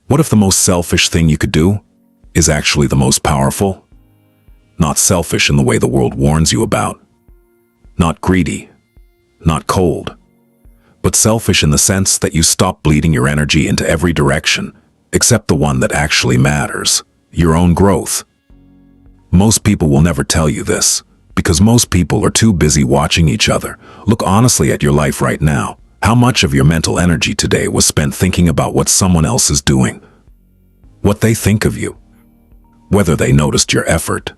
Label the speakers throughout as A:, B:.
A: What if the most selfish thing you could do is actually the most powerful? Not selfish in the way the world warns you about. Not greedy. Not cold. But selfish in the sense that you stop bleeding your energy into every direction, except the one that actually matters, your own growth. Most people will never tell you this, because most people are too busy watching each other. Look honestly at your life right now. How much of your mental energy today was spent thinking about what someone else is doing? What they think of you? Whether they noticed your effort?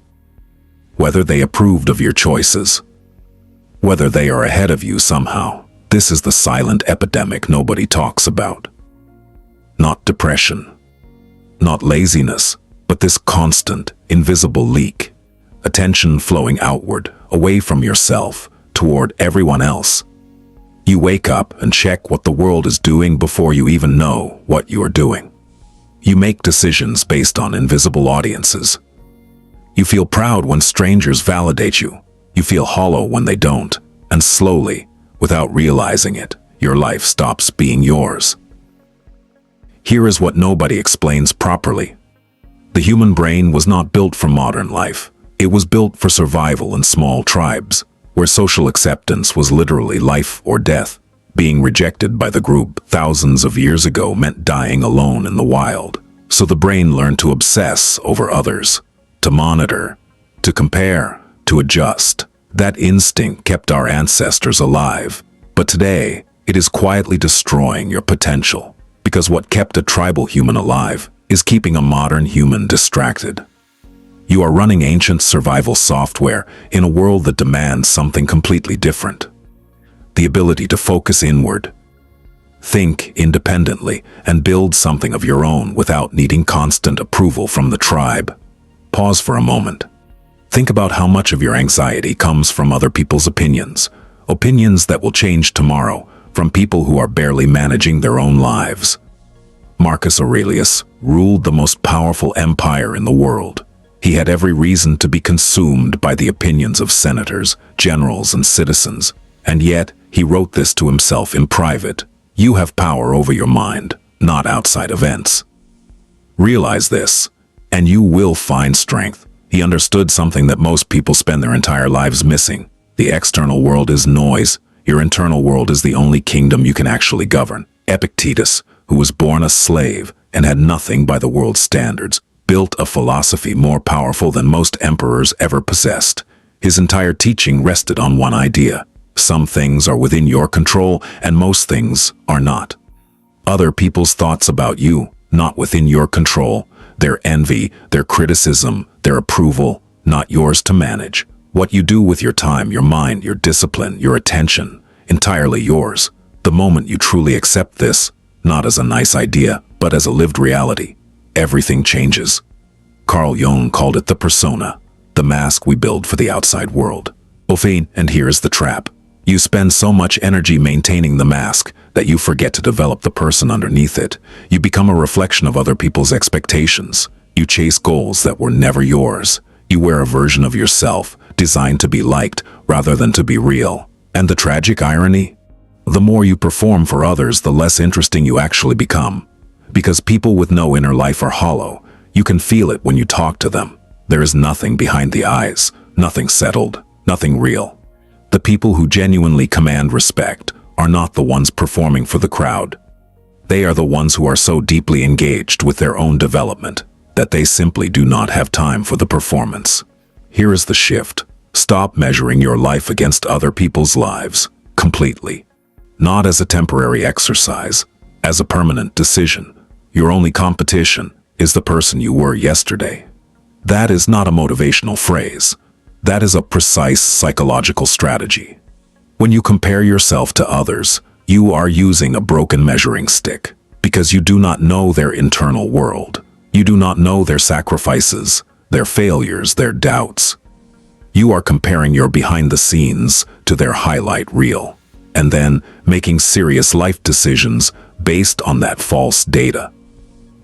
A: Whether they approved of your choices? Whether they are ahead of you somehow? This is the silent epidemic nobody talks about. Not depression, not laziness, but this constant, invisible leak. Attention flowing outward, away from yourself, toward everyone else. You wake up and check what the world is doing before you even know what you are doing. You make decisions based on invisible audiences. You feel proud when strangers validate you. You feel hollow when they don't. And slowly, without realizing it, your life stops being yours. Here is what nobody explains properly. The human brain was not built for modern life. It was built for survival in small tribes, where social acceptance was literally life or death. Being rejected by the group thousands of years ago meant dying alone in the wild. So the brain learned to obsess over others, to monitor, to compare, to adjust. That instinct kept our ancestors alive. But today, it is quietly destroying your potential, because what kept a tribal human alive is keeping a modern human distracted. You are running ancient survival software in a world that demands something completely different. The ability to focus inward, think independently, and build something of your own without needing constant approval from the tribe. Pause for a moment. Think about how much of your anxiety comes from other people's opinions, opinions that will change tomorrow, from people who are barely managing their own lives. Marcus Aurelius ruled the most powerful empire in the world. He had every reason to be consumed by the opinions of senators, generals, and citizens, and yet he wrote this to himself in private. You have power over your mind, not outside events. Realize this, and you will find strength. He understood something that most people spend their entire lives missing. The external world is noise. Your internal world is the only kingdom you can actually govern. Epictetus, who was born a slave and had nothing by the world's standards, built a philosophy more powerful than most emperors ever possessed. His entire teaching rested on one idea. Some things are within your control, and most things are not. Other people's thoughts about you, not within your control. Their envy, their criticism, their approval, not yours to manage. What you do with your time, your mind, your discipline, your attention, entirely yours. The moment you truly accept this, not as a nice idea, but as a lived reality, everything changes. Carl Jung called it the persona, the mask we build for the outside world. And here is the trap. You spend so much energy maintaining the mask that you forget to develop the person underneath it. You become a reflection of other people's expectations. You chase goals that were never yours. You wear a version of yourself designed to be liked rather than to be real. And the tragic irony? The more you perform for others, the less interesting you actually become. Because people with no inner life are hollow. You can feel it when you talk to them. There is nothing behind the eyes, nothing settled, nothing real. The people who genuinely command respect are not the ones performing for the crowd. They are the ones who are so deeply engaged with their own development that they simply do not have time for the performance. Here is the shift. Stop measuring your life against other people's lives completely. Not as a temporary exercise, as a permanent decision. Your only competition is the person you were yesterday. That is not a motivational phrase. That is a precise psychological strategy. When you compare yourself to others, you are using a broken measuring stick, because you do not know their internal world. You do not know their sacrifices, their failures, their doubts. You are comparing your behind the scenes to their highlight reel, and then making serious life decisions based on that false data.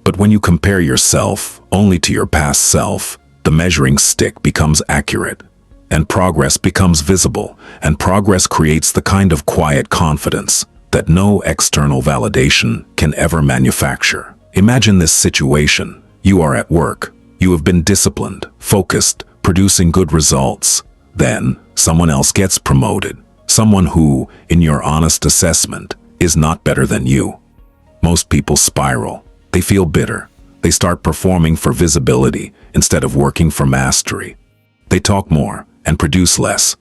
A: But when you compare yourself only to your past self, the measuring stick becomes accurate, and progress becomes visible, and progress creates the kind of quiet confidence that no external validation can ever manufacture. Imagine this situation. You are at work. You have been disciplined, focused, producing good results. Then, someone else gets promoted. Someone who, in your honest assessment, is not better than you. Most people spiral. They feel bitter. They start performing for visibility instead of working for mastery. They talk more and produce less.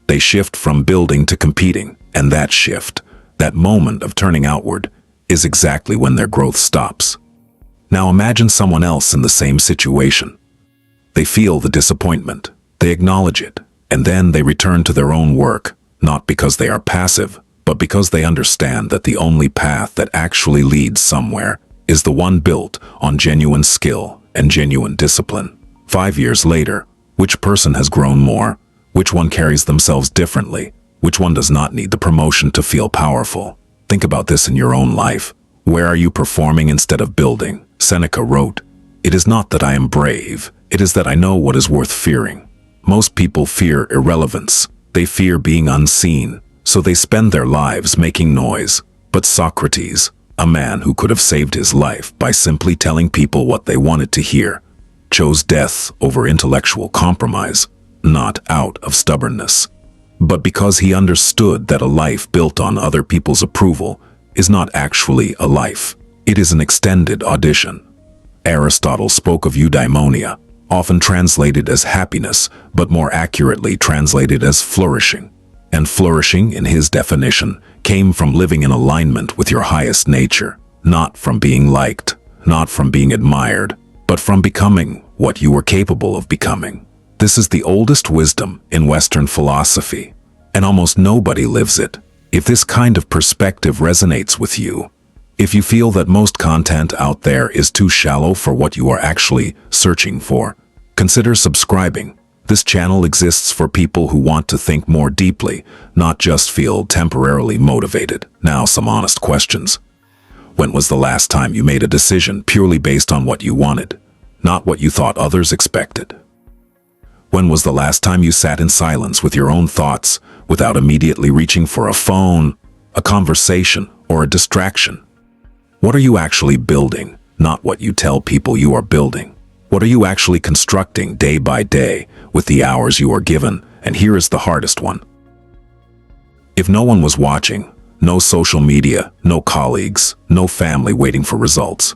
A: They shift from building to competing, and that shift, that moment of turning outward, is exactly when their growth stops. Now imagine someone else in the same situation. They feel the disappointment, they acknowledge it, and then they return to their own work, not because they are passive, but because they understand that the only path that actually leads somewhere is the one built on genuine skill and genuine discipline. 5 years later, which person has grown more? Which one carries themselves differently? Which one does not need the promotion to feel powerful? Think about this in your own life. Where are you performing instead of building? Seneca wrote, "It is not that I am brave, it is that I know what is worth fearing." Most people fear irrelevance. They fear being unseen, so they spend their lives making noise. But Socrates, a man who could have saved his life by simply telling people what they wanted to hear, chose death over intellectual compromise, not out of stubbornness, but because he understood that a life built on other people's approval is not actually a life. It is an extended audition. Aristotle spoke of eudaimonia, often translated as happiness, but more accurately translated as flourishing. And flourishing, in his definition, came from living in alignment with your highest nature, not from being liked, not from being admired, but from becoming what you were capable of becoming. This is the oldest wisdom in Western philosophy, and almost nobody lives it. If this kind of perspective resonates with you, if you feel that most content out there is too shallow for what you are actually searching for, consider subscribing. This channel exists for people who want to think more deeply, not just feel temporarily motivated. Now, some honest questions. When was the last time you made a decision purely based on what you wanted, not what you thought others expected? When was the last time you sat in silence with your own thoughts, without immediately reaching for a phone, a conversation, or a distraction? What are you actually building, not what you tell people you are building? What are you actually constructing day by day with the hours you are given? And here is the hardest one. If no one was watching, no social media, no colleagues, no family waiting for results,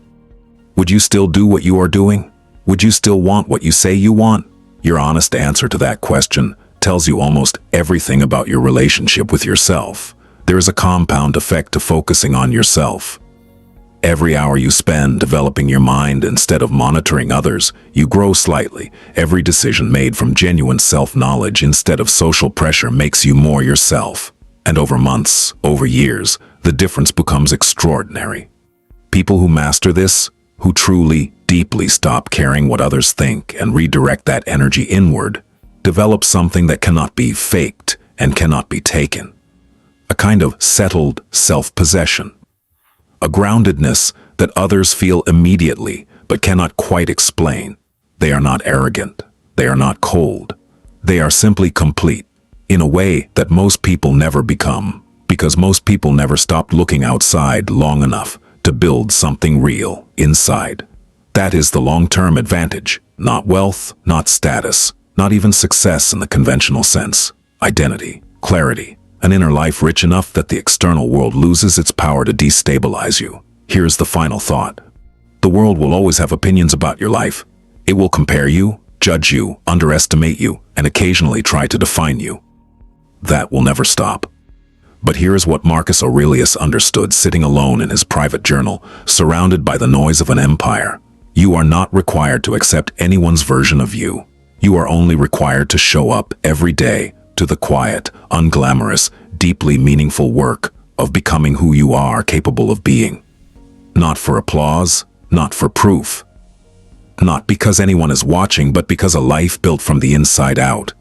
A: would you still do what you are doing? Would you still want what you say you want? Your honest answer to that question tells you almost everything about your relationship with yourself. There is a compound effect to focusing on yourself. Every hour you spend developing your mind instead of monitoring others, you grow slightly. Every decision made from genuine self-knowledge instead of social pressure makes you more yourself. And over months, over years, the difference becomes extraordinary. People who master this, who truly, deeply stop caring what others think and redirect that energy inward, develop something that cannot be faked and cannot be taken. A kind of settled self-possession. A groundedness that others feel immediately but cannot quite explain. They are not arrogant. They are not cold. They are simply complete, in a way that most people never become, because most people never stopped looking outside long enough to build something real inside. That is the long-term advantage, not wealth, not status, not even success in the conventional sense. Identity, clarity, an inner life rich enough that the external world loses its power to destabilize you. Here's the final thought. The world will always have opinions about your life. It will compare you, judge you, underestimate you, and occasionally try to define you. That will never stop. But here is what Marcus Aurelius understood sitting alone in his private journal, surrounded by the noise of an empire. You are not required to accept anyone's version of you. You are only required to show up every day to the quiet, unglamorous, deeply meaningful work of becoming who you are capable of being. Not for applause, not for proof. Not because anyone is watching, but because a life built from the inside out,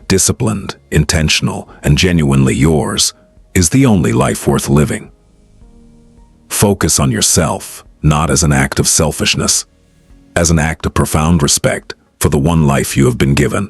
A: disciplined, intentional, and genuinely yours, is the only life worth living. Focus on yourself, not as an act of selfishness, as an act of profound respect for the one life you have been given.